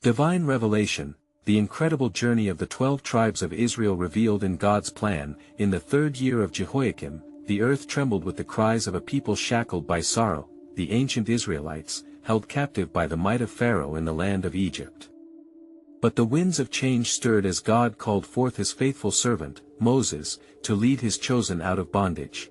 Divine revelation, the incredible journey of the 12 tribes of Israel revealed in God's plan. In the 3rd year of Jehoiakim, the earth trembled with the cries of a people shackled by sorrow, the ancient Israelites, held captive by the might of Pharaoh in the land of Egypt. But the winds of change stirred as God called forth his faithful servant, Moses, to lead his chosen out of bondage.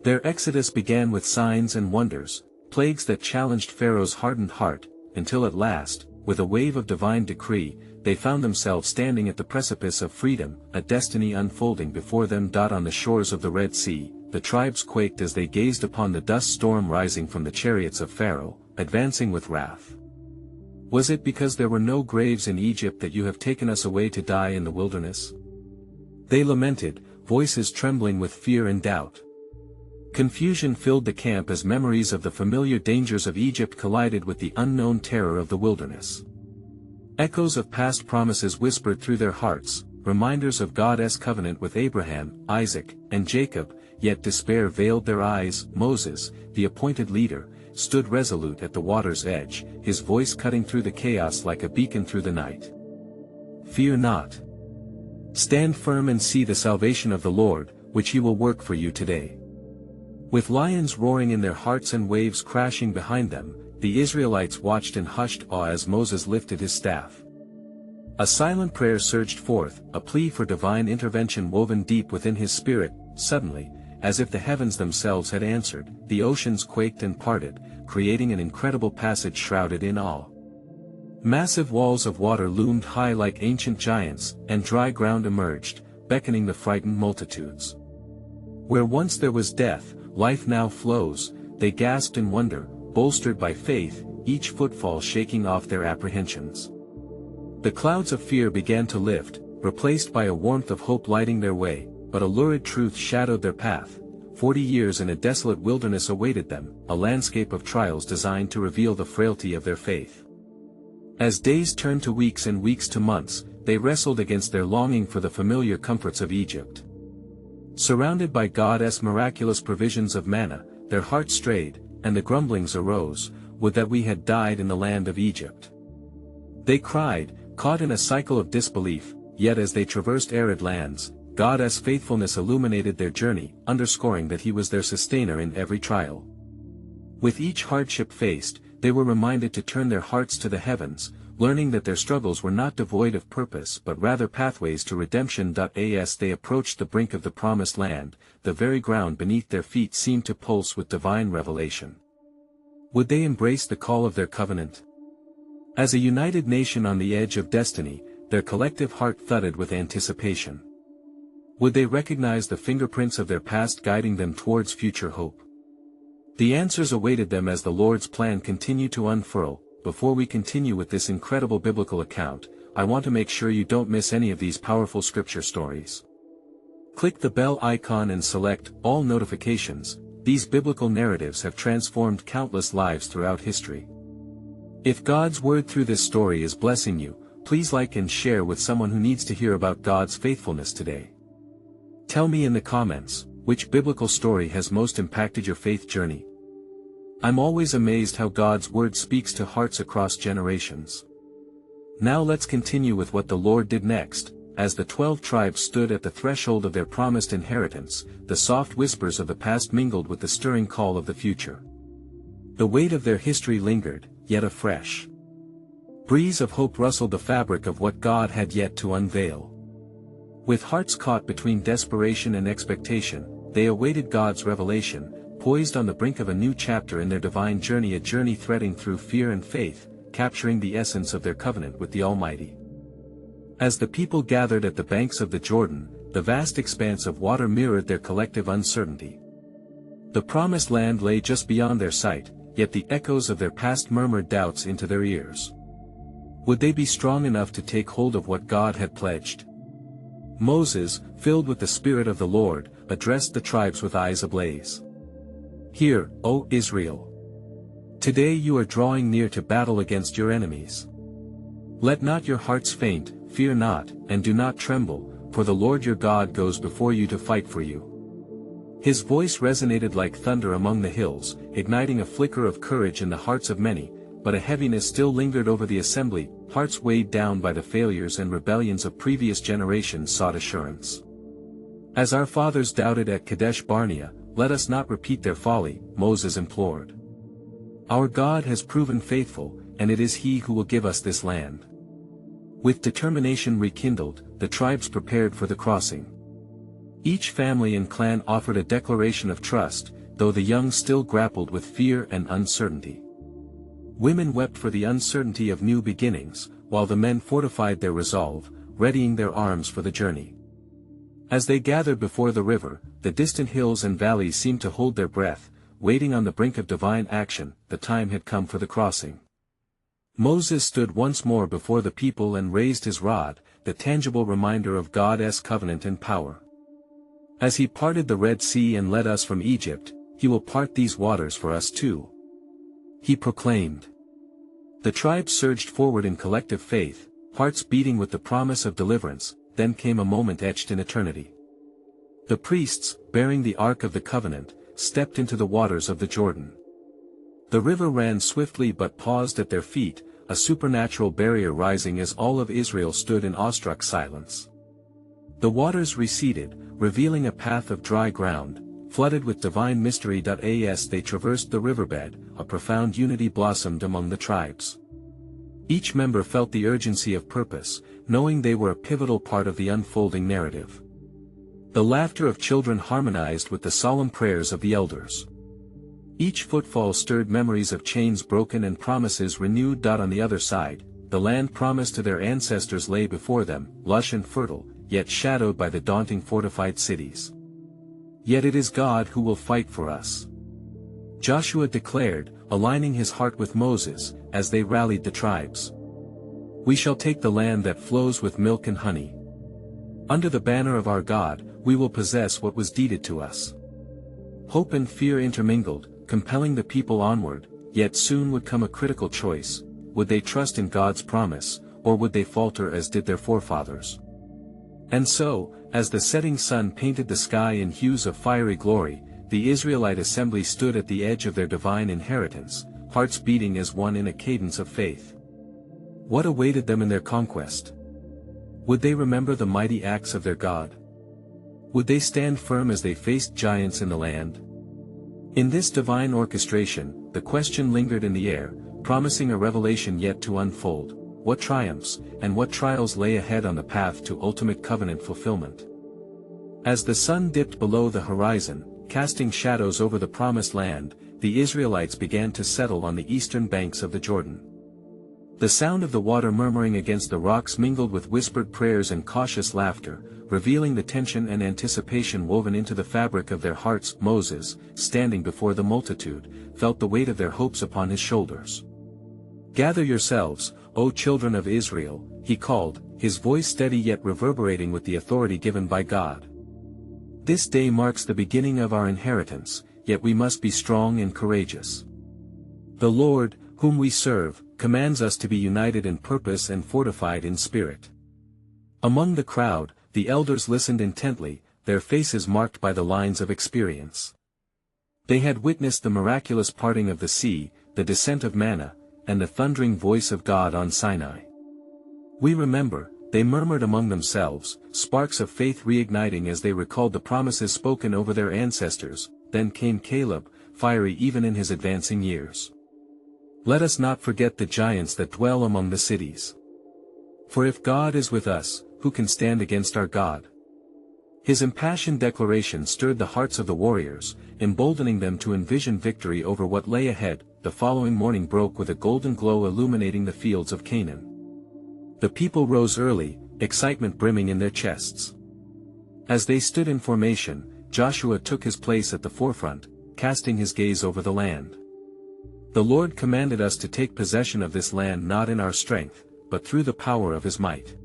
Their exodus began with signs and wonders, plagues that challenged Pharaoh's hardened heart, until at last, with a wave of divine decree, they found themselves standing at the precipice of freedom, a destiny unfolding before them. On the shores of the Red Sea, the tribes quaked as they gazed upon the dust storm rising from the chariots of Pharaoh, advancing with wrath. Was it because there were no graves in Egypt that you have taken us away to die in the wilderness? They lamented, voices trembling with fear and doubt. Confusion filled the camp as memories of the familiar dangers of Egypt collided with the unknown terror of the wilderness. Echoes of past promises whispered through their hearts, reminders of God's covenant with Abraham, Isaac, and Jacob, yet despair veiled their eyes. Moses, the appointed leader, stood resolute at the water's edge, his voice cutting through the chaos like a beacon through the night. Fear not. Stand firm and see the salvation of the Lord, which he will work for you today. With lions roaring in their hearts and waves crashing behind them, the Israelites watched in hushed awe as Moses lifted his staff. A silent prayer surged forth, a plea for divine intervention woven deep within his spirit. Suddenly, as if the heavens themselves had answered, the oceans quaked and parted, creating an incredible passage shrouded in awe. Massive walls of water loomed high like ancient giants, and dry ground emerged, beckoning the frightened multitudes. Where once there was death, life now flows, they gasped in wonder, bolstered by faith, each footfall shaking off their apprehensions. The clouds of fear began to lift, replaced by a warmth of hope lighting their way, but a lurid truth shadowed their path. 40 years in a desolate wilderness awaited them, a landscape of trials designed to reveal the frailty of their faith. As days turned to weeks and weeks to months, they wrestled against their longing for the familiar comforts of Egypt. Surrounded by God's miraculous provisions of manna, their hearts strayed, and the grumblings arose, "Would that we had died in the land of Egypt." They cried, caught in a cycle of disbelief, yet as they traversed arid lands, God's faithfulness illuminated their journey, underscoring that he was their sustainer in every trial. With each hardship faced, they were reminded to turn their hearts to the heavens, learning that their struggles were not devoid of purpose but rather pathways to redemption. As they approached the brink of the promised land, the very ground beneath their feet seemed to pulse with divine revelation. Would they embrace the call of their covenant? As a united nation on the edge of destiny, their collective heart thudded with anticipation. Would they recognize the fingerprints of their past guiding them towards future hope? The answers awaited them as the Lord's plan continued to unfurl. Before we continue with this incredible biblical account, I want to make sure you don't miss any of these powerful scripture stories. Click the bell icon and select all notifications. These biblical narratives have transformed countless lives throughout history. If God's word through this story is blessing you, please like and share with someone who needs to hear about God's faithfulness today. Tell me in the comments, which biblical story has most impacted your faith journey? I'm always amazed how God's word speaks to hearts across generations. Now let's continue with what the Lord did next. As the 12 tribes stood at the threshold of their promised inheritance, the soft whispers of the past mingled with the stirring call of the future. The weight of their history lingered, yet a fresh breeze of hope rustled the fabric of what God had yet to unveil. With hearts caught between desperation and expectation, they awaited God's revelation, poised on the brink of a new chapter in their divine journey, a journey threading through fear and faith, capturing the essence of their covenant with the Almighty. As the people gathered at the banks of the Jordan, the vast expanse of water mirrored their collective uncertainty. The promised land lay just beyond their sight, yet the echoes of their past murmured doubts into their ears. Would they be strong enough to take hold of what God had pledged? Moses, filled with the Spirit of the Lord, addressed the tribes with eyes ablaze. "Hear, O Israel! Today you are drawing near to battle against your enemies. Let not your hearts faint, fear not, and do not tremble, for the Lord your God goes before you to fight for you." His voice resonated like thunder among the hills, igniting a flicker of courage in the hearts of many, but a heaviness still lingered over the assembly. hearts weighed down by the failures and rebellions of previous generations sought assurance. As our fathers doubted at Kadesh Barnea, let us not repeat their folly, Moses implored. Our God has proven faithful, and it is He who will give us this land. With determination rekindled, the tribes prepared for the crossing. Each family and clan offered a declaration of trust, though the young still grappled with fear and uncertainty. Women wept for the uncertainty of new beginnings, while the men fortified their resolve, readying their arms for the journey. As they gathered before the river, the distant hills and valleys seemed to hold their breath, waiting on the brink of divine action. The time had come for the crossing. Moses stood once more before the people and raised his rod, the tangible reminder of God's covenant and power. As He parted the Red Sea and led us from Egypt, He will part these waters for us too. He proclaimed. The tribes surged forward in collective faith, hearts beating with the promise of deliverance. Then came a moment etched in eternity. The priests, bearing the Ark of the Covenant, stepped into the waters of the Jordan. The river ran swiftly but paused at their feet, a supernatural barrier rising as all of Israel stood in awestruck silence. The waters receded, revealing a path of dry ground, flooded with divine mystery. As they traversed the riverbed, a profound unity blossomed among the tribes. Each member felt the urgency of purpose, knowing they were a pivotal part of the unfolding narrative. The laughter of children harmonized with the solemn prayers of the elders. Each footfall stirred memories of chains broken and promises renewed. On the other side, the land promised to their ancestors lay before them, lush and fertile, yet shadowed by the daunting fortified cities. Yet it is God who will fight for us, Joshua declared, aligning his heart with Moses, as they rallied the tribes. We shall take the land that flows with milk and honey. Under the banner of our God, we will possess what was deeded to us. Hope and fear intermingled, compelling the people onward, yet soon would come a critical choice: would they trust in God's promise, or would they falter as did their forefathers? And so, as the setting sun painted the sky in hues of fiery glory, the Israelite assembly stood at the edge of their divine inheritance, hearts beating as one in a cadence of faith. What awaited them in their conquest? Would they remember the mighty acts of their God? Would they stand firm as they faced giants in the land? In this divine orchestration, the question lingered in the air, promising a revelation yet to unfold: what triumphs, and what trials lay ahead on the path to ultimate covenant fulfillment? As the sun dipped below the horizon, casting shadows over the promised land, the Israelites began to settle on the eastern banks of the Jordan. The sound of the water murmuring against the rocks mingled with whispered prayers and cautious laughter, revealing the tension and anticipation woven into the fabric of their hearts. Moses, standing before the multitude, felt the weight of their hopes upon his shoulders. "Gather yourselves, O children of Israel," he called, his voice steady yet reverberating with the authority given by God. "This day marks the beginning of our inheritance, yet we must be strong and courageous. The Lord, whom we serve, commands us to be united in purpose and fortified in spirit." Among the crowd, the elders listened intently, their faces marked by the lines of experience. They had witnessed the miraculous parting of the sea, the descent of manna, and the thundering voice of God on Sinai. "We remember," they murmured among themselves, sparks of faith reigniting as they recalled the promises spoken over their ancestors. Then came Caleb, fiery even in his advancing years. "Let us not forget the giants that dwell among the cities. For if God is with us, who can stand against our God?" His impassioned declaration stirred the hearts of the warriors, emboldening them to envision victory over what lay ahead. The following morning broke with a golden glow illuminating the fields of Canaan. The people rose early, excitement brimming in their chests. As they stood in formation, Joshua took his place at the forefront, casting his gaze over the land. "The Lord commanded us to take possession of this land not in our strength, but through the power of His might."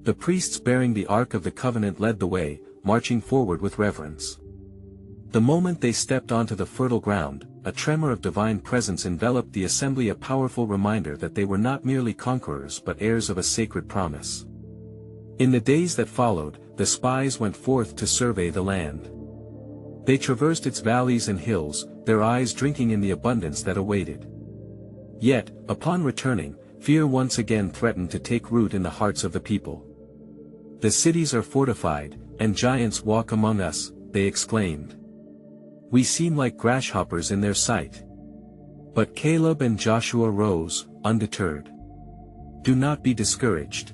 The priests bearing the Ark of the Covenant led the way, marching forward with reverence. The moment they stepped onto the fertile ground, a tremor of divine presence enveloped the assembly, a powerful reminder that they were not merely conquerors but heirs of a sacred promise. In the days that followed, the spies went forth to survey the land. They traversed its valleys and hills, their eyes drinking in the abundance that awaited. Yet, upon returning, fear once again threatened to take root in the hearts of the people. "The cities are fortified, and giants walk among us," they exclaimed. "We seem like grasshoppers in their sight." But Caleb and Joshua rose, undeterred. "Do not be discouraged.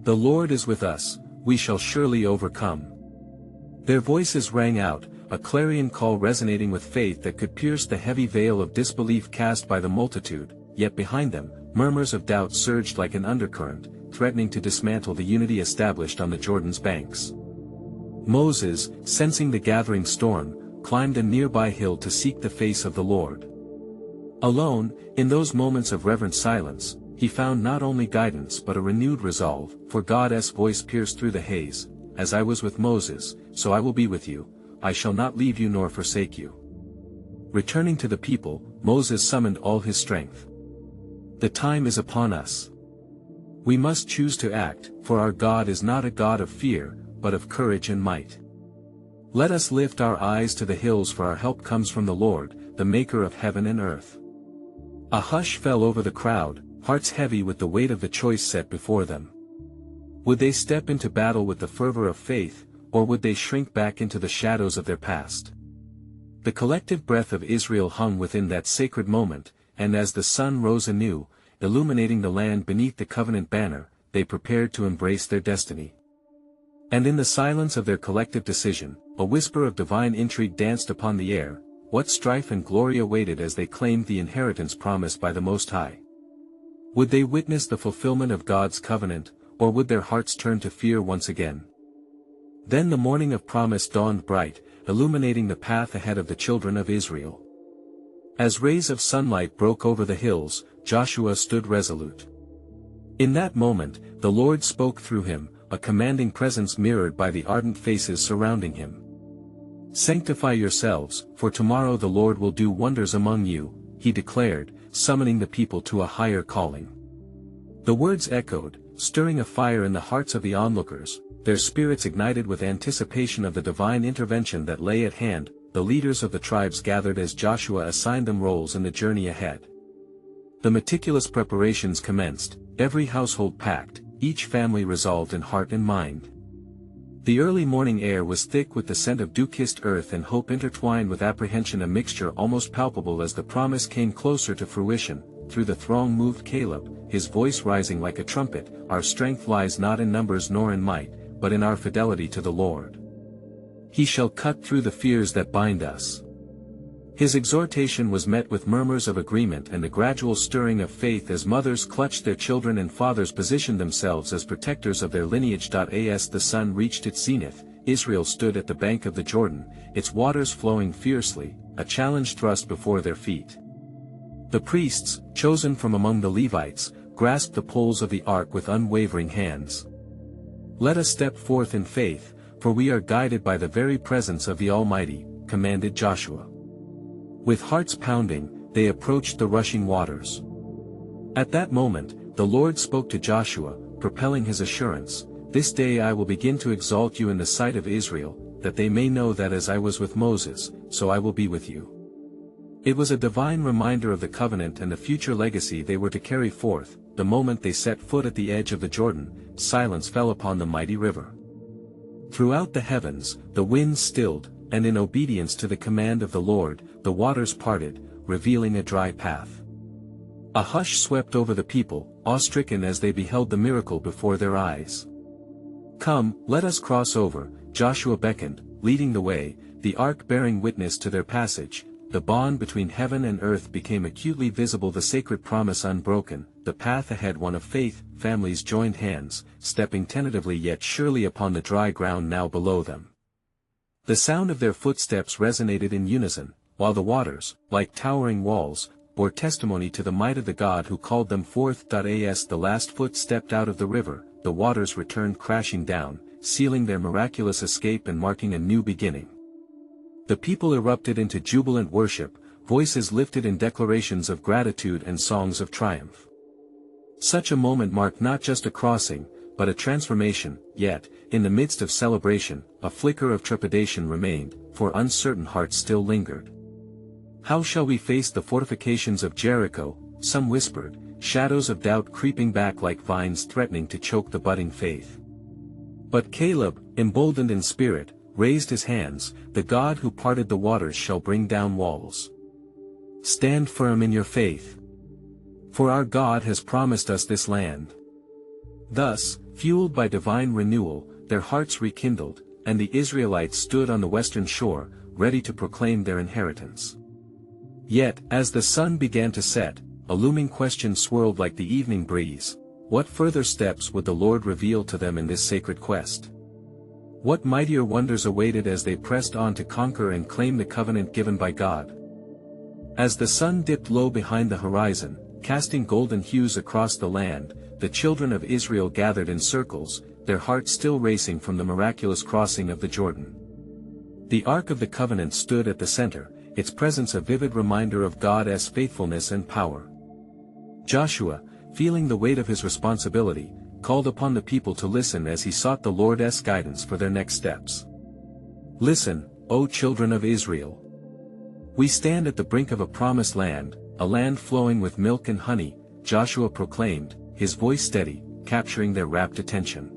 The Lord is with us, we shall surely overcome." Their voices rang out, a clarion call resonating with faith that could pierce the heavy veil of disbelief cast by the multitude, yet behind them, murmurs of doubt surged like an undercurrent, threatening to dismantle the unity established on the Jordan's banks. Moses, sensing the gathering storm, climbed a nearby hill to seek the face of the Lord. Alone, in those moments of reverent silence, he found not only guidance but a renewed resolve, for God's voice pierced through the haze, "As I was with Moses, so I will be with you, I shall not leave you nor forsake you." Returning to the people, Moses summoned all his strength. "The time is upon us. We must choose to act, for our God is not a God of fear, but of courage and might. Let us lift our eyes to the hills, for our help comes from the Lord, the maker of heaven and earth." A hush fell over the crowd, hearts heavy with the weight of the choice set before them. Would they step into battle with the fervor of faith, or would they shrink back into the shadows of their past? The collective breath of Israel hung within that sacred moment, and as the sun rose anew, illuminating the land beneath the covenant banner, they prepared to embrace their destiny. And in the silence of their collective decision, a whisper of divine intrigue danced upon the air. What strife and glory awaited as they claimed the inheritance promised by the Most High? Would they witness the fulfillment of God's covenant, or would their hearts turn to fear once again? Then the morning of promise dawned bright, illuminating the path ahead of the children of Israel. As rays of sunlight broke over the hills, Joshua stood resolute. In that moment, the Lord spoke through him, a commanding presence mirrored by the ardent faces surrounding him. "Sanctify yourselves, for tomorrow the Lord will do wonders among you," he declared, summoning the people to a higher calling. The words echoed, stirring a fire in the hearts of the onlookers, their spirits ignited with anticipation of the divine intervention that lay at hand. The leaders of the tribes gathered as Joshua assigned them roles in the journey ahead. The meticulous preparations commenced, every household packed, each family resolved in heart and mind. The early morning air was thick with the scent of dew-kissed earth and hope intertwined with apprehension, a mixture almost palpable as the promise came closer to fruition. Through the throng moved Caleb, his voice rising like a trumpet, "Our strength lies not in numbers nor in might, but in our fidelity to the Lord. He shall cut through the fears that bind us." His exhortation was met with murmurs of agreement and a gradual stirring of faith as mothers clutched their children and fathers positioned themselves as protectors of their lineage. As the sun reached its zenith, Israel stood at the bank of the Jordan, its waters flowing fiercely, a challenge thrust before their feet. The priests, chosen from among the Levites, grasped the poles of the ark with unwavering hands. "Let us step forth in faith, for we are guided by the very presence of the Almighty," commanded Joshua. With hearts pounding, they approached the rushing waters. At that moment, the Lord spoke to Joshua, propelling his assurance, "This day I will begin to exalt you in the sight of Israel, that they may know that as I was with Moses, so I will be with you." It was a divine reminder of the covenant and the future legacy they were to carry forth. The moment they set foot at the edge of the Jordan, silence fell upon the mighty river. Throughout the heavens, the winds stilled, and in obedience to the command of the Lord, the waters parted, revealing a dry path. A hush swept over the people, awe-stricken as they beheld the miracle before their eyes. "Come, let us cross over," Joshua beckoned, leading the way, the ark bearing witness to their passage. The bond between heaven and earth became acutely visible, the sacred promise unbroken, the path ahead one of faith. Families joined hands, stepping tentatively yet surely upon the dry ground now below them. The sound of their footsteps resonated in unison, while the waters, like towering walls, bore testimony to the might of the God who called them forth. As the last foot stepped out of the river, the waters returned crashing down, sealing their miraculous escape and marking a new beginning. The people erupted into jubilant worship, voices lifted in declarations of gratitude and songs of triumph. Such a moment marked not just a crossing, but a transformation. Yet, in the midst of celebration, a flicker of trepidation remained, for uncertain hearts still lingered. "How shall we face the fortifications of Jericho?" some whispered. shadows of doubt creeping back like vines threatening to choke the budding faith. But Caleb, emboldened in spirit, raised his hands. The God who parted the waters shall bring down walls. Stand firm in your faith. For our God has promised us this land. Thus, fueled by divine renewal, their hearts rekindled, and the Israelites stood on the western shore, ready to proclaim their inheritance. Yet, as the sun began to set, a looming question swirled like the evening breeze. What further steps would the Lord reveal to them in this sacred quest? What mightier wonders awaited as they pressed on to conquer and claim the covenant given by God? As the sun dipped low behind the horizon, casting golden hues across the land, the children of Israel gathered in circles, their hearts still racing from the miraculous crossing of the Jordan. The Ark of the Covenant stood at the center, its presence a vivid reminder of God's faithfulness and power. Joshua, feeling the weight of his responsibility, called upon the people to listen as he sought the Lord's guidance for their next steps. Listen, O children of Israel. We stand at the brink of a promised land, a land flowing with milk and honey, Joshua proclaimed, his voice steady, capturing their rapt attention.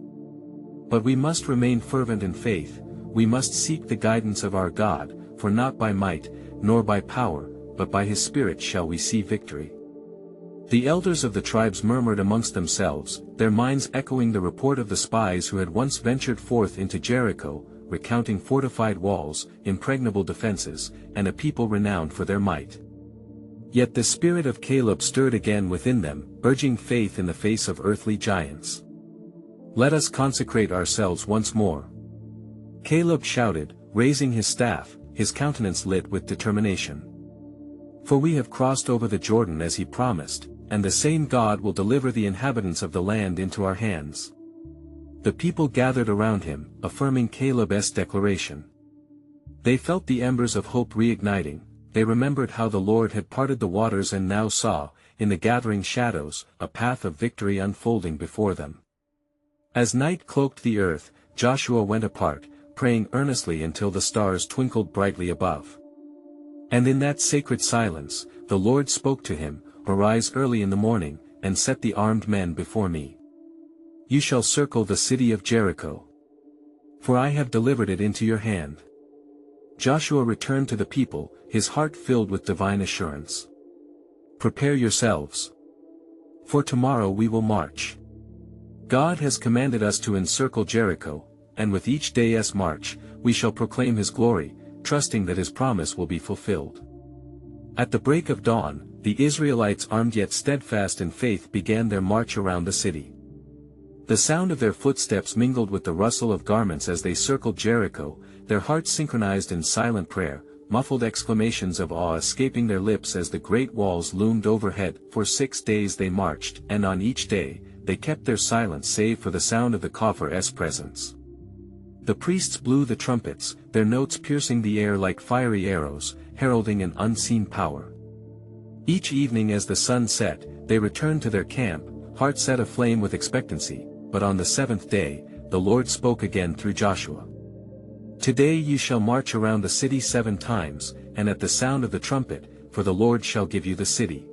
But we must remain fervent in faith, we must seek the guidance of our God, for not by might, nor by power, but by his Spirit shall we see victory. The elders of the tribes murmured amongst themselves, their minds echoing the report of the spies who had once ventured forth into Jericho, recounting fortified walls, impregnable defenses, and a people renowned for their might. Yet the spirit of Caleb stirred again within them, urging faith in the face of earthly giants. Let us consecrate ourselves once more. Caleb shouted, raising his staff, his countenance lit with determination. For we have crossed over the Jordan as he promised, and the same God will deliver the inhabitants of the land into our hands. The people gathered around him, affirming Caleb's declaration. They felt the embers of hope reigniting, they remembered how the Lord had parted the waters and now saw, in the gathering shadows, a path of victory unfolding before them. As night cloaked the earth, Joshua went apart, praying earnestly until the stars twinkled brightly above. And in that sacred silence, the Lord spoke to him, Arise early in the morning, and set the armed men before me. You shall circle the city of Jericho. For I have delivered it into your hand. Joshua returned to the people, his heart filled with divine assurance. Prepare yourselves. For tomorrow we will march. God has commanded us to encircle Jericho, and with each day's march, we shall proclaim his glory, trusting that his promise will be fulfilled. At the break of dawn, the Israelites armed yet steadfast in faith began their march around the city. The sound of their footsteps mingled with the rustle of garments as they circled Jericho, their hearts synchronized in silent prayer, muffled exclamations of awe escaping their lips as the great walls loomed overhead. For 6 days they marched, and on each day, they kept their silence save for the sound of the Coffer's presence. The priests blew the trumpets, their notes piercing the air like fiery arrows, heralding an unseen power. Each evening as the sun set, they returned to their camp, hearts set aflame with expectancy, but on the 7th day, the Lord spoke again through Joshua. Today you shall march around the city 7 times, and at the sound of the trumpet, for the Lord shall give you the city.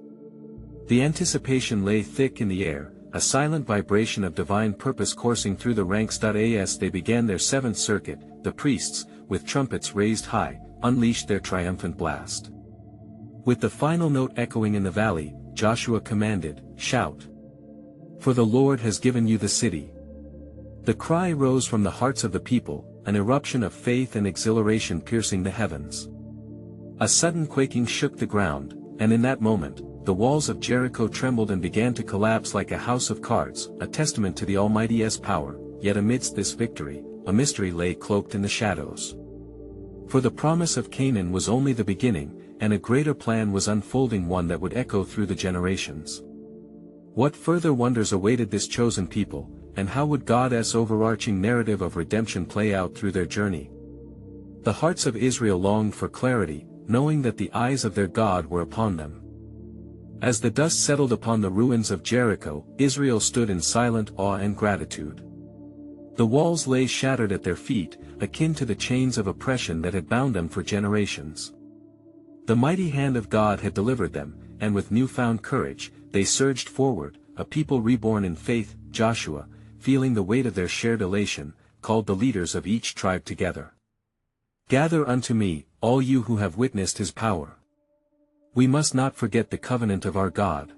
The anticipation lay thick in the air, a silent vibration of divine purpose coursing through the ranks. As they began their 7th circuit, the priests, with trumpets raised high, unleashed their triumphant blast. With the final note echoing in the valley, Joshua commanded, Shout! For the Lord has given you the city. The cry rose from the hearts of the people, an eruption of faith and exhilaration piercing the heavens. A sudden quaking shook the ground, and in that moment, the walls of Jericho trembled and began to collapse like a house of cards, a testament to the Almighty's power. Yet amidst this victory, a mystery lay cloaked in the shadows. For the promise of Canaan was only the beginning, and a greater plan was unfolding, one that would echo through the generations. What further wonders awaited this chosen people, and how would God's overarching narrative of redemption play out through their journey? The hearts of Israel longed for clarity, knowing that the eyes of their God were upon them. As the dust settled upon the ruins of Jericho, Israel stood in silent awe and gratitude. The walls lay shattered at their feet, akin to the chains of oppression that had bound them for generations. The mighty hand of God had delivered them, and with newfound courage, they surged forward, a people reborn in faith. Joshua, feeling the weight of their shared elation, called the leaders of each tribe together. "Gather unto me, all you who have witnessed his power. We must not forget the covenant of our God.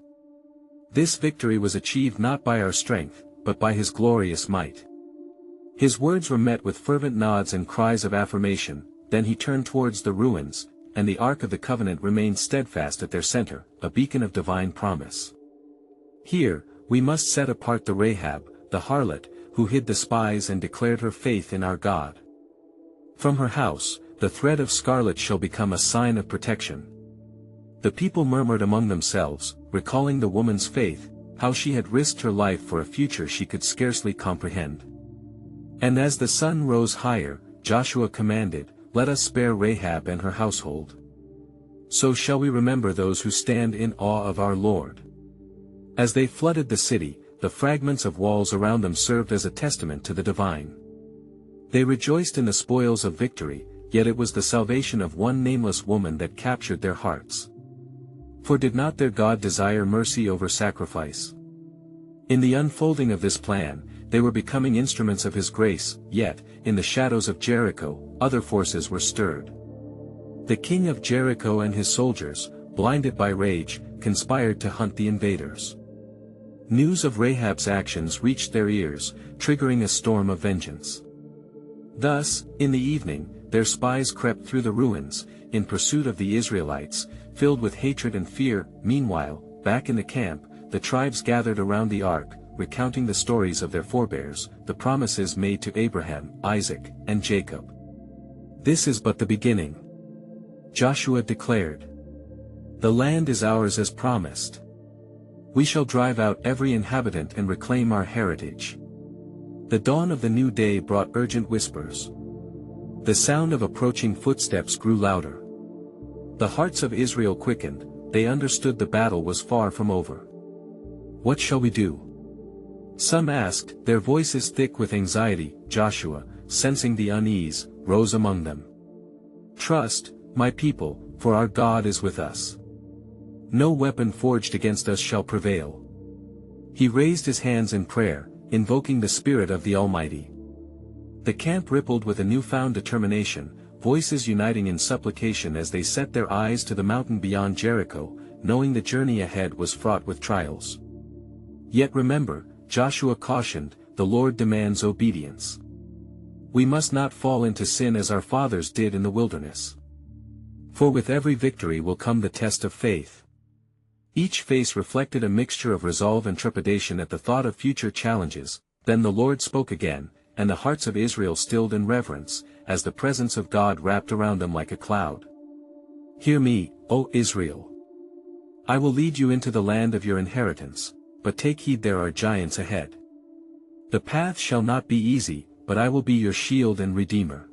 This victory was achieved not by our strength, but by his glorious might." His words were met with fervent nods and cries of affirmation. Then he turned towards the ruins, and the Ark of the Covenant remained steadfast at their center, a beacon of divine promise. Here, we must set apart the Rahab, the harlot, who hid the spies and declared her faith in our God. From her house, the thread of scarlet shall become a sign of protection. The people murmured among themselves, recalling the woman's faith, how she had risked her life for a future she could scarcely comprehend. And as the sun rose higher, Joshua commanded, "Let us spare Rahab and her household. So shall we remember those who stand in awe of our Lord." As they flooded the city, the fragments of walls around them served as a testament to the divine. They rejoiced in the spoils of victory, yet it was the salvation of one nameless woman that captured their hearts. For did not their God desire mercy over sacrifice? In the unfolding of this plan, they were becoming instruments of his grace, yet, in the shadows of Jericho, other forces were stirred. The king of Jericho and his soldiers, blinded by rage, conspired to hunt the invaders. News of Rahab's actions reached their ears, triggering a storm of vengeance. Thus, in the evening, their spies crept through the ruins, in pursuit of the Israelites, filled with hatred and fear. Meanwhile, back in the camp, the tribes gathered around the ark, recounting the stories of their forebears, the promises made to Abraham, Isaac, and Jacob. "This is but the beginning," Joshua declared. "The land is ours as promised. We shall drive out every inhabitant and reclaim our heritage." The dawn of the new day brought urgent whispers. The sound of approaching footsteps grew louder. The hearts of Israel quickened. They understood the battle was far from over. "What shall we do?" some asked, their voices thick with anxiety. Joshua, sensing the unease, rose among them. "Trust, my people, for our God is with us. No weapon forged against us shall prevail." He raised his hands in prayer, invoking the Spirit of the Almighty. The camp rippled with a newfound determination, voices uniting in supplication as they set their eyes to the mountain beyond Jericho, knowing the journey ahead was fraught with trials. Yet remember, Joshua cautioned, the Lord demands obedience. We must not fall into sin as our fathers did in the wilderness. For with every victory will come the test of faith. Each face reflected a mixture of resolve and trepidation at the thought of future challenges. Then the Lord spoke again, and the hearts of Israel stilled in reverence, as the presence of God wrapped around them like a cloud. "Hear me, O Israel. I will lead you into the land of your inheritance, but take heed, there are giants ahead. The path shall not be easy, but I will be your shield and redeemer."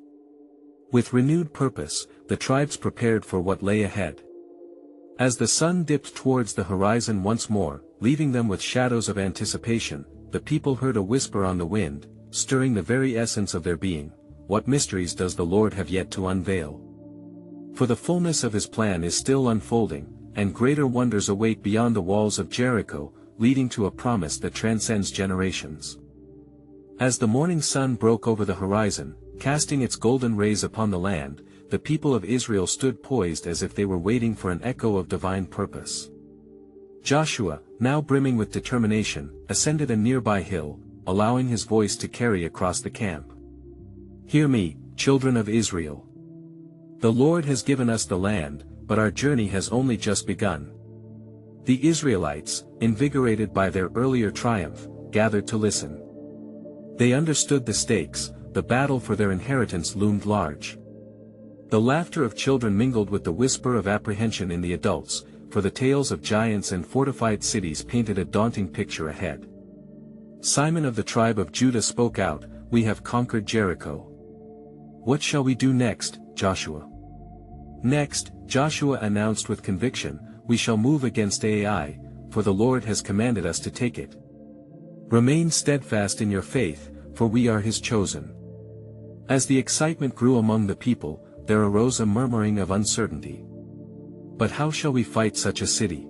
With renewed purpose, the tribes prepared for what lay ahead. As the sun dipped towards the horizon once more, leaving them with shadows of anticipation, the people heard a whisper on the wind, stirring the very essence of their being. "What mysteries does the Lord have yet to unveil? For the fullness of his plan is still unfolding, and greater wonders await beyond the walls of Jericho, leading to a promise that transcends generations." As the morning sun broke over the horizon, casting its golden rays upon the land, the people of Israel stood poised as if they were waiting for an echo of divine purpose. Joshua, now brimming with determination, ascended a nearby hill, allowing his voice to carry across the camp. "Hear me, children of Israel. The Lord has given us the land, but our journey has only just begun." The Israelites, invigorated by their earlier triumph, gathered to listen. They understood the stakes. The battle for their inheritance loomed large. The laughter of children mingled with the whisper of apprehension in the adults, for the tales of giants and fortified cities painted a daunting picture ahead. Simon of the tribe of Judah spoke out, "We have conquered Jericho. What shall we do next, Joshua?" Next, Joshua announced with conviction, "We shall move against Ai, for the Lord has commanded us to take it. Remain steadfast in your faith, for we are his chosen." As the excitement grew among the people, there arose a murmuring of uncertainty. "But how shall we fight such a city?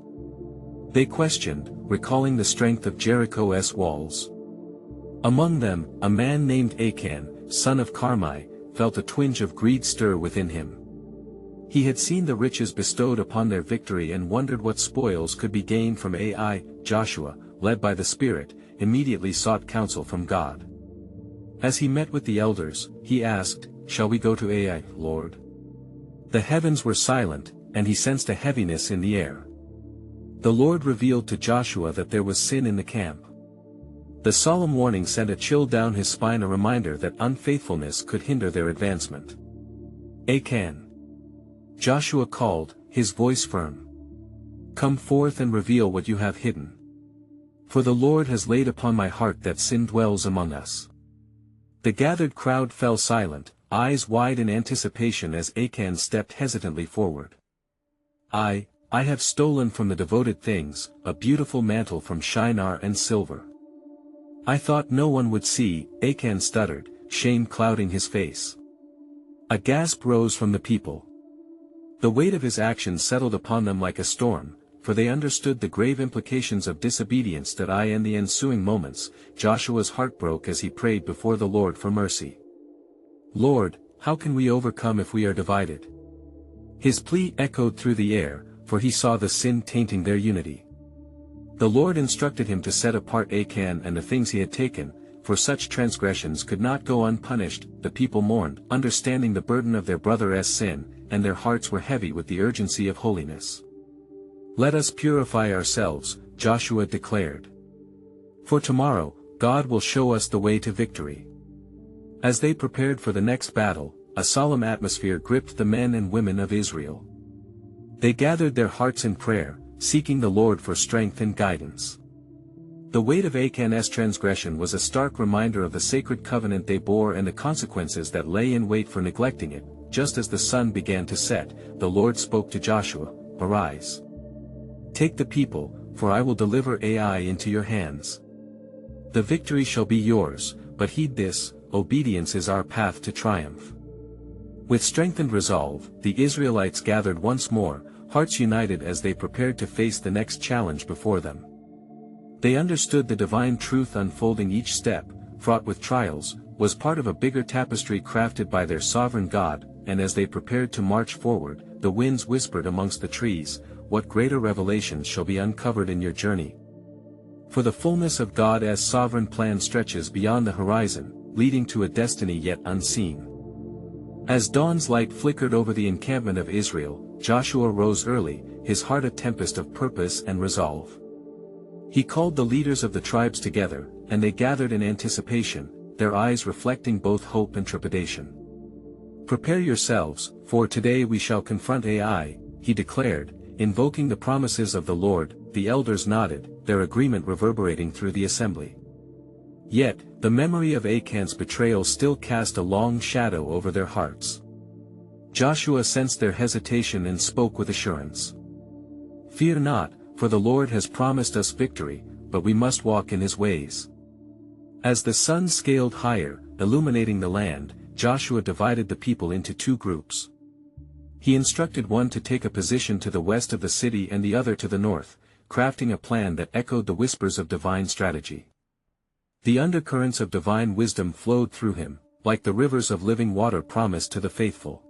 They questioned, recalling the strength of Jericho's walls. Among them, a man named Achan, son of Carmi, felt a twinge of greed stir within him. He had seen the riches bestowed upon their victory and wondered what spoils could be gained from Ai. Joshua, led by the Spirit, immediately sought counsel from God. As he met with the elders, he asked, "Shall we go to Ai, Lord?" The heavens were silent, and he sensed a heaviness in the air. The Lord revealed to Joshua that there was sin in the camp. The solemn warning sent a chill down his spine, a reminder that unfaithfulness could hinder their advancement. Achan. Joshua called, his voice firm. "Come forth and reveal what you have hidden. For the Lord has laid upon my heart that sin dwells among us." The gathered crowd fell silent, eyes wide in anticipation as Achan stepped hesitantly forward. I have stolen from the devoted things, a beautiful mantle from Shinar and silver. I thought no one would see, Achan stuttered, shame clouding his face. A gasp rose from the people. The weight of his actions settled upon them like a storm, for they understood the grave implications of disobedience. In the ensuing moments, Joshua's heart broke as he prayed before the Lord for mercy. "Lord, how can we overcome if we are divided?" His plea echoed through the air, for he saw the sin tainting their unity. The Lord instructed him to set apart Achan and the things he had taken, for such transgressions could not go unpunished. The people mourned, understanding the burden of their brother's sin, and their hearts were heavy with the urgency of holiness. "Let us purify ourselves," Joshua declared. "For tomorrow, God will show us the way to victory." As they prepared for the next battle, a solemn atmosphere gripped the men and women of Israel. They gathered their hearts in prayer, seeking the Lord for strength and guidance. The weight of Achan's transgression was a stark reminder of the sacred covenant they bore and the consequences that lay in wait for neglecting it. Just as the sun began to set, the Lord spoke to Joshua, "Arise. Take the people, for I will deliver Ai into your hands. The victory shall be yours, but heed this, obedience is our path to triumph." With strengthened resolve, the Israelites gathered once more, hearts united as they prepared to face the next challenge before them. They understood the divine truth unfolding each step, fraught with trials, was part of a bigger tapestry crafted by their sovereign God, and as they prepared to march forward, the winds whispered amongst the trees, "What greater revelations shall be uncovered in your journey?" For the fullness of God's sovereign plan stretches beyond the horizon, leading to a destiny yet unseen. As dawn's light flickered over the encampment of Israel, Joshua rose early, his heart a tempest of purpose and resolve. He called the leaders of the tribes together, and they gathered in anticipation, their eyes reflecting both hope and trepidation. "Prepare yourselves, for today we shall confront Ai," he declared, invoking the promises of the Lord. The elders nodded, their agreement reverberating through the assembly. Yet, the memory of Achan's betrayal still cast a long shadow over their hearts. Joshua sensed their hesitation and spoke with assurance. "Fear not, for the Lord has promised us victory, but we must walk in his ways." As the sun scaled higher, illuminating the land, Joshua divided the people into two groups. He instructed one to take a position to the west of the city and the other to the north, crafting a plan that echoed the whispers of divine strategy. The undercurrents of divine wisdom flowed through him, like the rivers of living water promised to the faithful.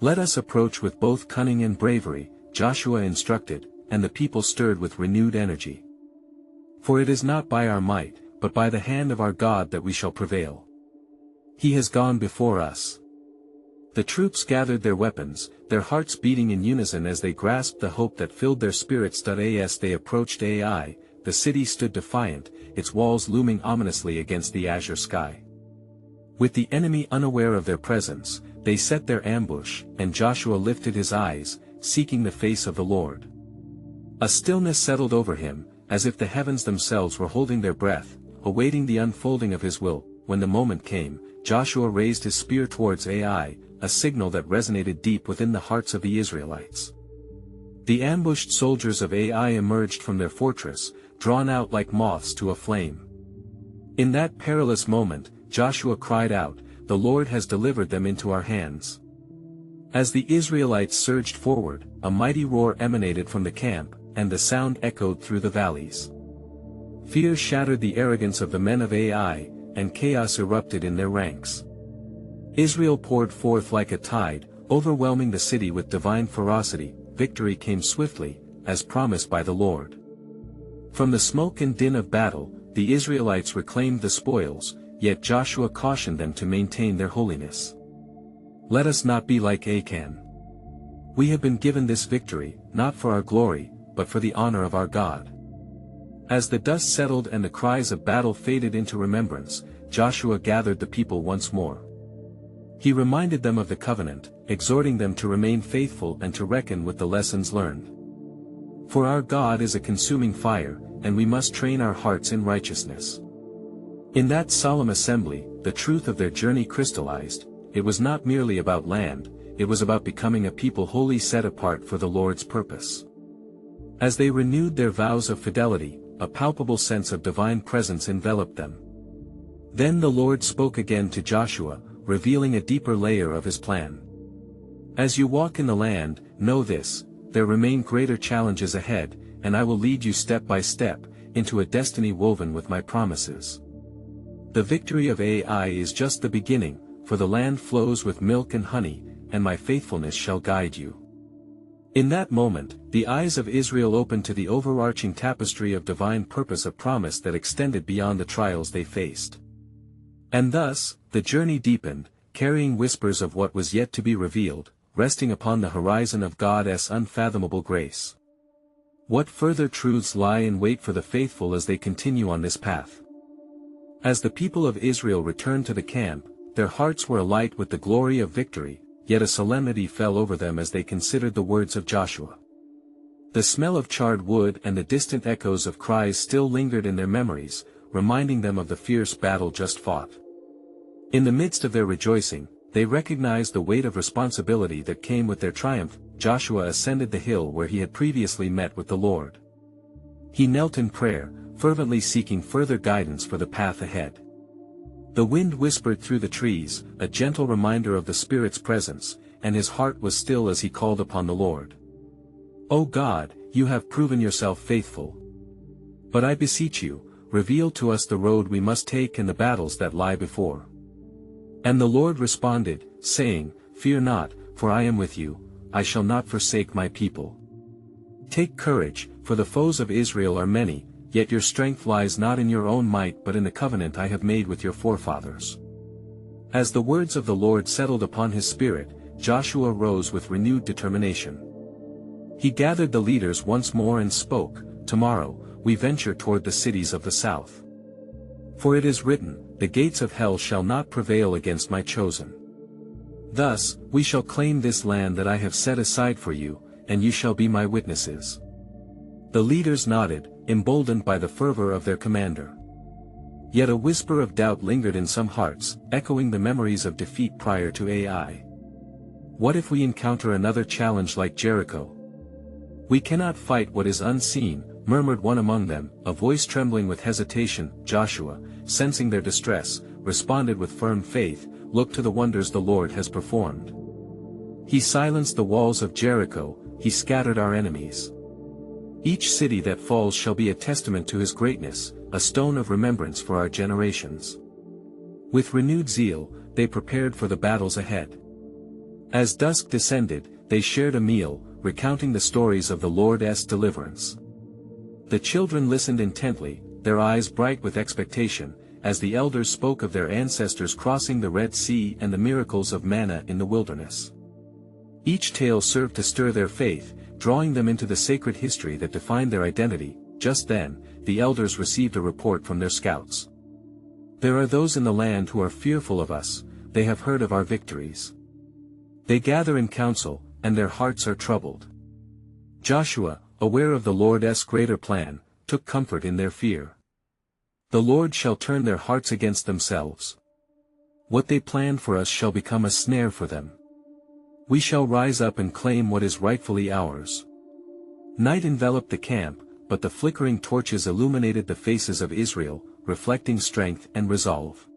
"Let us approach with both cunning and bravery," Joshua instructed, and the people stirred with renewed energy. "For it is not by our might, but by the hand of our God that we shall prevail. He has gone before us." The troops gathered their weapons, their hearts beating in unison as they grasped the hope that filled their spirits. As they approached Ai, the city stood defiant, its walls looming ominously against the azure sky. With the enemy unaware of their presence, they set their ambush, and Joshua lifted his eyes, seeking the face of the Lord. A stillness settled over him, as if the heavens themselves were holding their breath, awaiting the unfolding of his will. When the moment came, Joshua raised his spear towards Ai, a signal that resonated deep within the hearts of the Israelites. The ambushed soldiers of Ai emerged from their fortress, drawn out like moths to a flame. In that perilous moment, Joshua cried out, "The Lord has delivered them into our hands." As the Israelites surged forward, a mighty roar emanated from the camp, and the sound echoed through the valleys. Fear shattered the arrogance of the men of Ai, and chaos erupted in their ranks. Israel poured forth like a tide, overwhelming the city with divine ferocity. Victory came swiftly, as promised by the Lord. From the smoke and din of battle, the Israelites reclaimed the spoils, yet Joshua cautioned them to maintain their holiness. Let us not be like Achan. We have been given this victory, not for our glory, but for the honor of our God. As the dust settled and the cries of battle faded into remembrance, Joshua gathered the people once more. He reminded them of the covenant, exhorting them to remain faithful and to reckon with the lessons learned. For our God is a consuming fire, and we must train our hearts in righteousness. In that solemn assembly, the truth of their journey crystallized. It was not merely about land, it was about becoming a people wholly set apart for the Lord's purpose. As they renewed their vows of fidelity, a palpable sense of divine presence enveloped them. Then the Lord spoke again to Joshua, revealing a deeper layer of his plan. As you walk in the land, know this: there remain greater challenges ahead, and I will lead you step by step, into a destiny woven with my promises. The victory of Ai is just the beginning, for the land flows with milk and honey, and my faithfulness shall guide you. In that moment, the eyes of Israel opened to the overarching tapestry of divine purpose, a promise that extended beyond the trials they faced. And thus, the journey deepened, carrying whispers of what was yet to be revealed, resting upon the horizon of God's unfathomable grace. What further truths lie in wait for the faithful as they continue on this path? As the people of Israel returned to the camp, their hearts were alight with the glory of victory, yet a solemnity fell over them as they considered the words of Joshua. The smell of charred wood and the distant echoes of cries still lingered in their memories, reminding them of the fierce battle just fought. In the midst of their rejoicing, they recognized the weight of responsibility that came with their triumph. Joshua ascended the hill where he had previously met with the Lord. He knelt in prayer, fervently seeking further guidance for the path ahead. The wind whispered through the trees, a gentle reminder of the Spirit's presence, and his heart was still as he called upon the Lord. O God, you have proven yourself faithful. But I beseech you, reveal to us the road we must take and the battles that lie before. And the Lord responded, saying, Fear not, for I am with you, I shall not forsake my people. Take courage, for the foes of Israel are many, yet your strength lies not in your own might but in the covenant I have made with your forefathers. As the words of the Lord settled upon his spirit, Joshua rose with renewed determination. He gathered the leaders once more and spoke, Tomorrow, we venture toward the cities of the south. For it is written, The gates of hell shall not prevail against my chosen. Thus, we shall claim this land that I have set aside for you, and you shall be my witnesses. The leaders nodded, emboldened by the fervor of their commander. Yet a whisper of doubt lingered in some hearts, echoing the memories of defeat prior to Ai. What if we encounter another challenge like Jericho? We cannot fight what is unseen, murmured one among them, a voice trembling with hesitation. Joshua, sensing their distress, responded with firm faith, Look to the wonders the Lord has performed. He silenced the walls of Jericho, he scattered our enemies. Each city that falls shall be a testament to his greatness, a stone of remembrance for our generations. With renewed zeal, they prepared for the battles ahead. As dusk descended, they shared a meal, recounting the stories of the Lord's deliverance. The children listened intently, their eyes bright with expectation, as the elders spoke of their ancestors crossing the Red Sea and the miracles of manna in the wilderness. Each tale served to stir their faith, drawing them into the sacred history that defined their identity. Just then, the elders received a report from their scouts. There are those in the land who are fearful of us, they have heard of our victories. They gather in council, and their hearts are troubled. Joshua, aware of the Lord's greater plan, took comfort in their fear. The Lord shall turn their hearts against themselves. What they planned for us shall become a snare for them. We shall rise up and claim what is rightfully ours. Night enveloped the camp, but the flickering torches illuminated the faces of Israel, reflecting strength and resolve.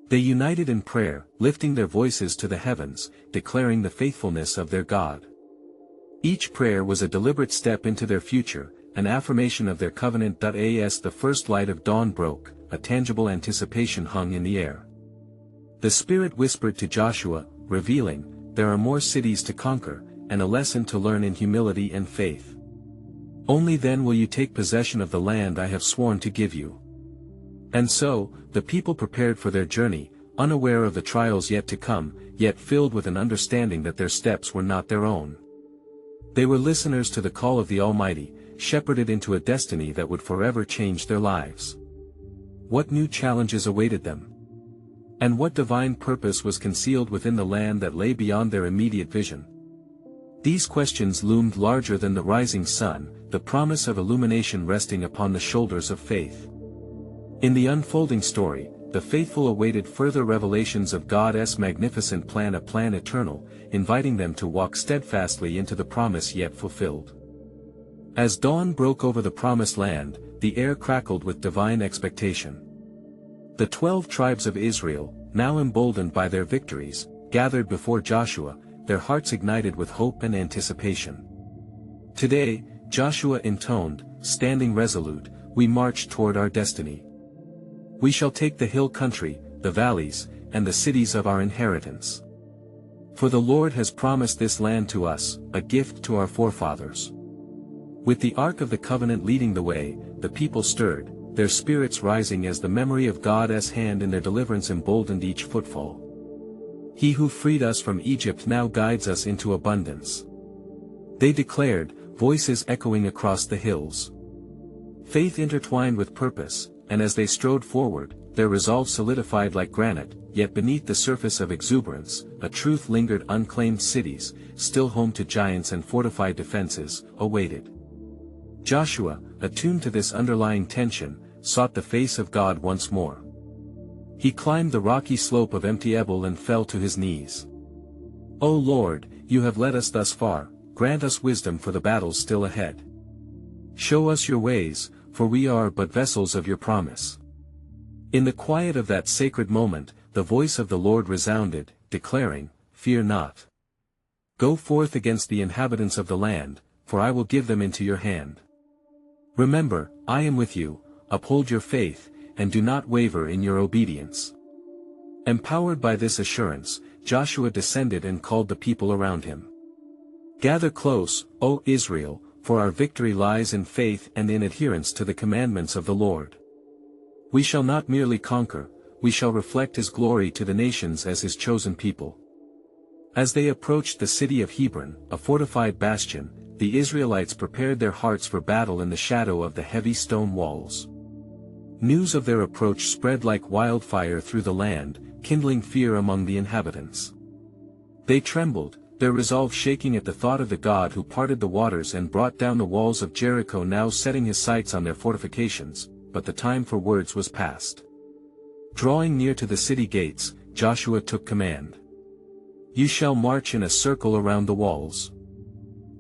They united in prayer, lifting their voices to the heavens, declaring the faithfulness of their God. Each prayer was a deliberate step into their future, an affirmation of their covenant. As the first light of dawn broke, a tangible anticipation hung in the air. The Spirit whispered to Joshua, revealing, "There are more cities to conquer, and a lesson to learn in humility and faith. Only then will you take possession of the land I have sworn to give you." And so, the people prepared for their journey, unaware of the trials yet to come, yet filled with an understanding that their steps were not their own. They were listeners to the call of the Almighty, shepherded into a destiny that would forever change their lives. What new challenges awaited them? And what divine purpose was concealed within the land that lay beyond their immediate vision? These questions loomed larger than the rising sun, the promise of illumination resting upon the shoulders of faith. In the unfolding story, the faithful awaited further revelations of God's magnificent plan, a plan eternal, inviting them to walk steadfastly into the promise yet fulfilled. As dawn broke over the promised land, the air crackled with divine expectation. The 12 tribes of Israel, now emboldened by their victories, gathered before Joshua, their hearts ignited with hope and anticipation. Today, Joshua intoned, standing resolute, we march toward our destiny. We shall take the hill country, the valleys, and the cities of our inheritance. For the Lord has promised this land to us, a gift to our forefathers. With the Ark of the Covenant leading the way, the people stirred, their spirits rising as the memory of God's hand in their deliverance emboldened each footfall. He who freed us from Egypt now guides us into abundance. They declared, voices echoing across the hills. Faith intertwined with purpose, and as they strode forward, their resolve solidified like granite, yet beneath the surface of exuberance, a truth lingered: unclaimed cities, still home to giants and fortified defenses, awaited. Joshua, attuned to this underlying tension, sought the face of God once more. He climbed the rocky slope of empty Ebal and fell to his knees. O Lord, you have led us thus far, grant us wisdom for the battles still ahead. Show us your ways, for we are but vessels of your promise. In the quiet of that sacred moment, the voice of the Lord resounded, declaring, Fear not. Go forth against the inhabitants of the land, for I will give them into your hand. Remember, I am with you, uphold your faith, and do not waver in your obedience. Empowered by this assurance, Joshua descended and called the people around him. Gather close, O Israel, for our victory lies in faith and in adherence to the commandments of the Lord. We shall not merely conquer, we shall reflect his glory to the nations as his chosen people. As they approached the city of Hebron, a fortified bastion, the Israelites prepared their hearts for battle in the shadow of the heavy stone walls. News of their approach spread like wildfire through the land, kindling fear among the inhabitants. They trembled, their resolve shaking at the thought of the God who parted the waters and brought down the walls of Jericho, now setting his sights on their fortifications, but the time for words was past. Drawing near to the city gates, Joshua took command. You shall march in a circle around the walls.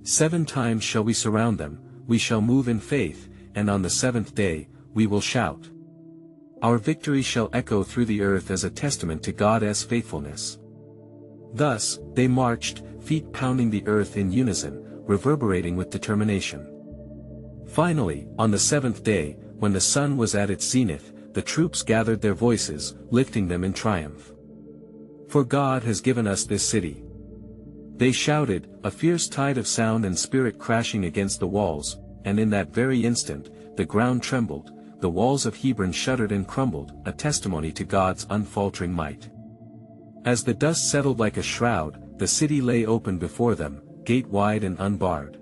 7 times shall we surround them, we shall move in faith, and on the 7th day, we will shout. Our victory shall echo through the earth as a testament to God's faithfulness. Thus, they marched, feet pounding the earth in unison, reverberating with determination. Finally, on the 7th day, when the sun was at its zenith, the troops gathered their voices, lifting them in triumph. For God has given us this city. They shouted, a fierce tide of sound and spirit crashing against the walls, and in that very instant, the ground trembled, the walls of Hebron shuddered and crumbled, a testimony to God's unfaltering might. As the dust settled like a shroud, the city lay open before them, gate wide and unbarred.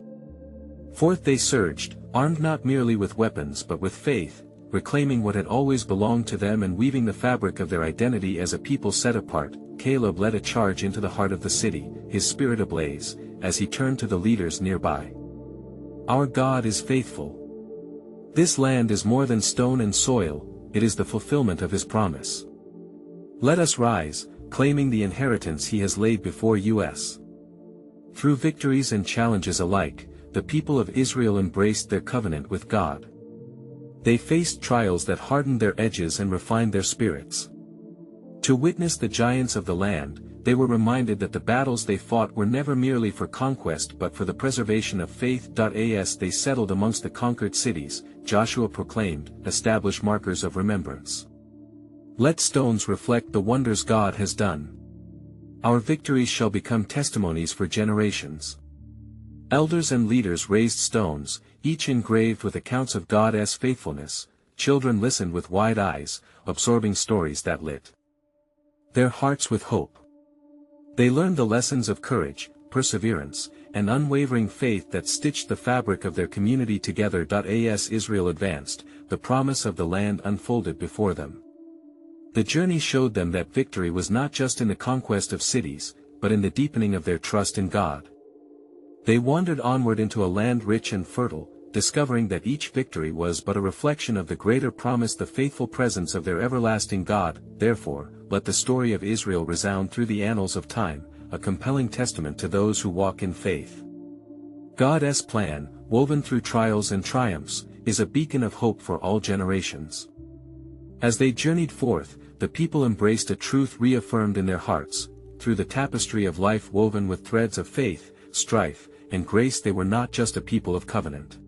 Forth they surged, armed not merely with weapons but with faith, reclaiming what had always belonged to them and weaving the fabric of their identity as a people set apart. Caleb led a charge into the heart of the city, his spirit ablaze, as he turned to the leaders nearby. Our God is faithful. This land is more than stone and soil, it is the fulfillment of his promise. Let us rise, claiming the inheritance he has laid before us. Through victories and challenges alike, the people of Israel embraced their covenant with God. They faced trials that hardened their edges and refined their spirits. To witness the giants of the land, they were reminded that the battles they fought were never merely for conquest but for the preservation of faith. As they settled amongst the conquered cities, Joshua proclaimed, "Establish markers of remembrance. Let stones reflect the wonders God has done. Our victories shall become testimonies for generations." Elders and leaders raised stones, each engraved with accounts of God's faithfulness. Children listened with wide eyes, absorbing stories that lit their hearts with hope. They learned the lessons of courage, perseverance, and unwavering faith that stitched the fabric of their community together. As Israel advanced, the promise of the land unfolded before them. The journey showed them that victory was not just in the conquest of cities, but in the deepening of their trust in God. They wandered onward into a land rich and fertile, discovering that each victory was but a reflection of the greater promise, the faithful presence of their everlasting God. Therefore, let the story of Israel resound through the annals of time, a compelling testament to those who walk in faith. God's plan, woven through trials and triumphs, is a beacon of hope for all generations. As they journeyed forth, the people embraced a truth reaffirmed in their hearts. Through the tapestry of life woven with threads of faith, strife, and grace, they were not just a people of covenant.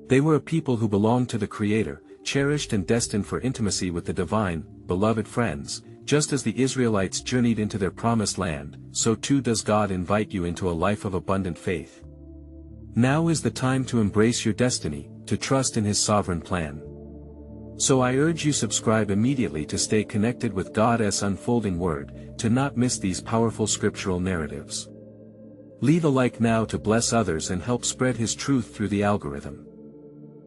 They were a people who belonged to the Creator, cherished and destined for intimacy with the divine. Beloved friends, just as the Israelites journeyed into their promised land, so too does God invite you into a life of abundant faith. Now is the time to embrace your destiny, to trust in His sovereign plan. So I urge you, subscribe immediately to stay connected with God's unfolding word, to not miss these powerful scriptural narratives. Leave a like now to bless others and help spread His truth through the algorithm.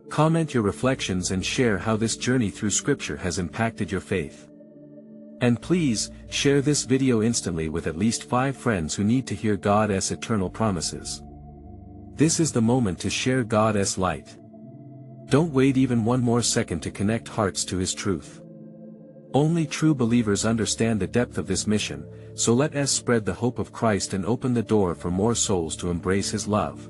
Comment your reflections and share how this journey through Scripture has impacted your faith. And please, share this video instantly with at least 5 friends who need to hear God's eternal promises. This is the moment to share God's light. Don't wait even one more second to connect hearts to His truth. Only true believers understand the depth of this mission, so let us spread the hope of Christ and open the door for more souls to embrace His love.